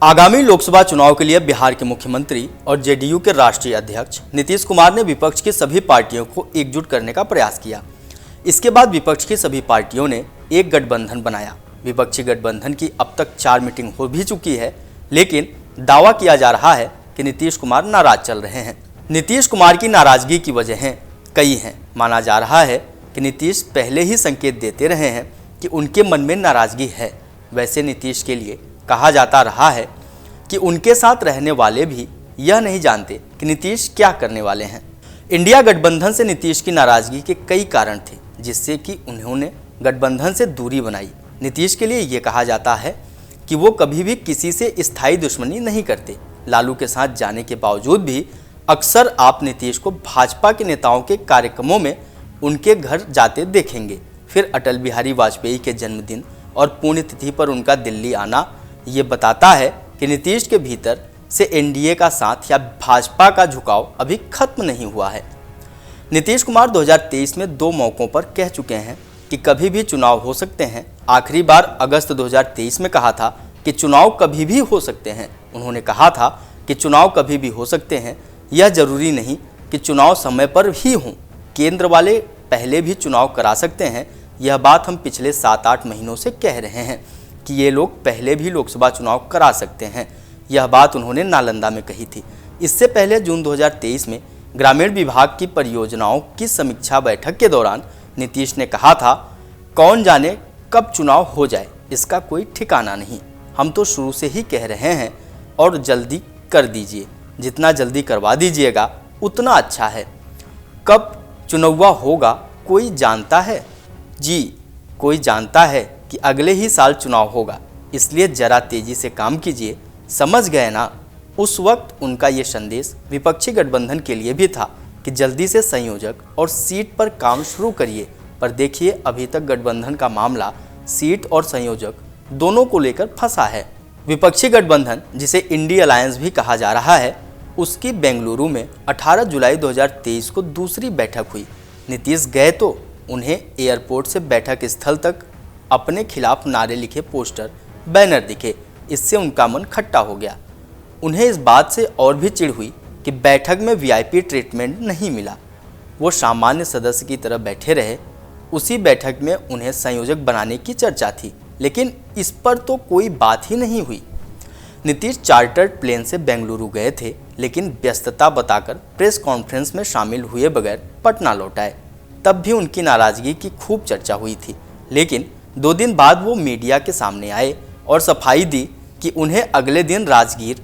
आगामी लोकसभा चुनाव के लिए बिहार के मुख्यमंत्री और जेडीयू के राष्ट्रीय अध्यक्ष नीतीश कुमार ने विपक्ष की सभी पार्टियों को एकजुट करने का प्रयास किया। इसके बाद विपक्ष की सभी पार्टियों ने एक गठबंधन बनाया। विपक्षी गठबंधन की अब तक 4 मीटिंग हो भी चुकी है, लेकिन दावा किया जा रहा है कि नीतीश कुमार नाराज चल रहे हैं। नीतीश कुमार की नाराजगी की वजहें कई हैं। माना जा रहा है कि नीतीश पहले ही संकेत देते रहे हैं कि उनके मन में नाराजगी है। वैसे नीतीश के लिए कहा जाता रहा है कि उनके साथ रहने वाले भी यह नहीं जानते कि नीतीश क्या करने वाले हैं। इंडिया गठबंधन से नीतीश की नाराजगी के कई कारण थे, जिससे कि उन्होंने गठबंधन से दूरी बनाई। नीतीश के लिए ये कहा जाता है कि वो कभी भी किसी से स्थायी दुश्मनी नहीं करते। लालू के साथ जाने के बावजूद भी अक्सर आप नीतीश को भाजपा के नेताओं के कार्यक्रमों में उनके घर जाते देखेंगे। फिर अटल बिहारी वाजपेयी के जन्मदिन और पुण्यतिथि पर उनका दिल्ली आना ये बताता है कि नीतीश के भीतर से एनडीए का साथ या भाजपा का झुकाव अभी खत्म नहीं हुआ है। नीतीश कुमार 2023 में 2 मौकों पर कह चुके हैं कि कभी भी चुनाव हो सकते हैं। आखिरी बार अगस्त 2023 में कहा था कि चुनाव कभी भी हो सकते हैं। उन्होंने कहा था कि चुनाव कभी भी हो सकते हैं, यह जरूरी नहीं कि चुनाव समय पर ही हों। केंद्र वाले पहले भी चुनाव करा सकते हैं। यह बात हम पिछले 7-8 महीनों से कह रहे हैं कि ये लोग पहले भी लोकसभा चुनाव करा सकते हैं। यह बात उन्होंने नालंदा में कही थी। इससे पहले जून 2023 में ग्रामीण विभाग की परियोजनाओं की समीक्षा बैठक के दौरान नीतीश ने कहा था, कौन जाने कब चुनाव हो जाए, इसका कोई ठिकाना नहीं। हम तो शुरू से ही कह रहे हैं और जल्दी कर दीजिए, जितना जल्दी करवा दीजिएगा उतना अच्छा है। कब चुनाव होगा कोई जानता है? जी, कोई जानता है कि अगले ही साल चुनाव होगा, इसलिए जरा तेजी से काम कीजिए। समझ गए ना? उस वक्त उनका ये संदेश विपक्षी गठबंधन के लिए भी था कि जल्दी से संयोजक और सीट पर काम शुरू करिए। पर देखिए, अभी तक गठबंधन का मामला सीट और संयोजक दोनों को लेकर फंसा है। विपक्षी गठबंधन, जिसे इंडी अलायंस भी कहा जा रहा है, उसकी बेंगलुरु में 18 जुलाई 2023 को दूसरी बैठक हुई। नीतीश गए तो उन्हें एयरपोर्ट से बैठक स्थल तक अपने खिलाफ नारे लिखे पोस्टर, बैनर दिखे। इससे उनका मन खट्टा हो गया। उन्हें इस बात से और भी चिढ़ हुई कि बैठक में वीआईपी ट्रीटमेंट नहीं मिला। वो सामान्य सदस्य की तरह बैठे रहे। उसी बैठक में उन्हें संयोजक बनाने की चर्चा थी, लेकिन इस पर तो कोई बात ही नहीं हुई। नीतीश चार्टर्ड प्लेन से बेंगलुरु गए थे, लेकिन व्यस्तता बताकर प्रेस कॉन्फ्रेंस में शामिल हुए बगैर पटना लौट आए। तब भी उनकी नाराजगी की खूब चर्चा हुई थी, लेकिन 2 दिन बाद वो मीडिया के सामने आए और सफाई दी कि उन्हें अगले दिन राजगीर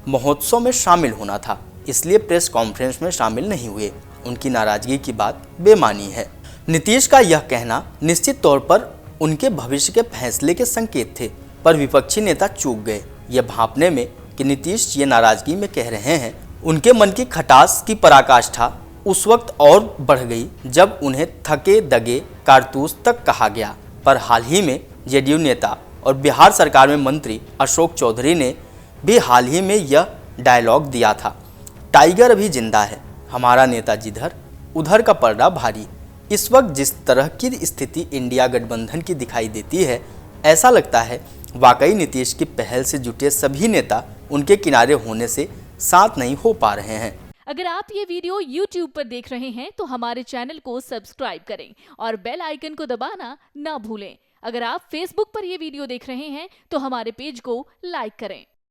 महोत्सव में शामिल होना था, इसलिए प्रेस कॉन्फ्रेंस में शामिल नहीं हुए। उनकी नाराजगी की बात बेमानी है। नीतीश का यह कहना निश्चित तौर पर उनके भविष्य के फैसले के संकेत थे, पर विपक्षी नेता चूक गए यह भांपने में कि नीतीश ये नाराजगी में कह रहे हैं। उनके मन की खटास की पराकाष्ठा उस वक्त और बढ़ गई जब उन्हें थके दगे कारतूस तक कहा गया। पर हाल ही में जेडीयू नेता और बिहार सरकार में मंत्री अशोक चौधरी ने भी हाल ही में यह डायलॉग दिया था, टाइगर अभी जिंदा है, हमारा नेता जिधर उधर का पलड़ा भारी। इस वक्त जिस तरह की स्थिति इंडिया गठबंधन की दिखाई देती है, ऐसा लगता है वाकई नीतीश की पहल से जुटे सभी नेता उनके किनारे होने से साथ नहीं हो पा रहे हैं। अगर आप ये वीडियो YouTube पर देख रहे हैं तो हमारे चैनल को सब्सक्राइब करें और बेल आइकन को दबाना ना भूलें। अगर आप Facebook पर ये वीडियो देख रहे हैं तो हमारे पेज को लाइक करें।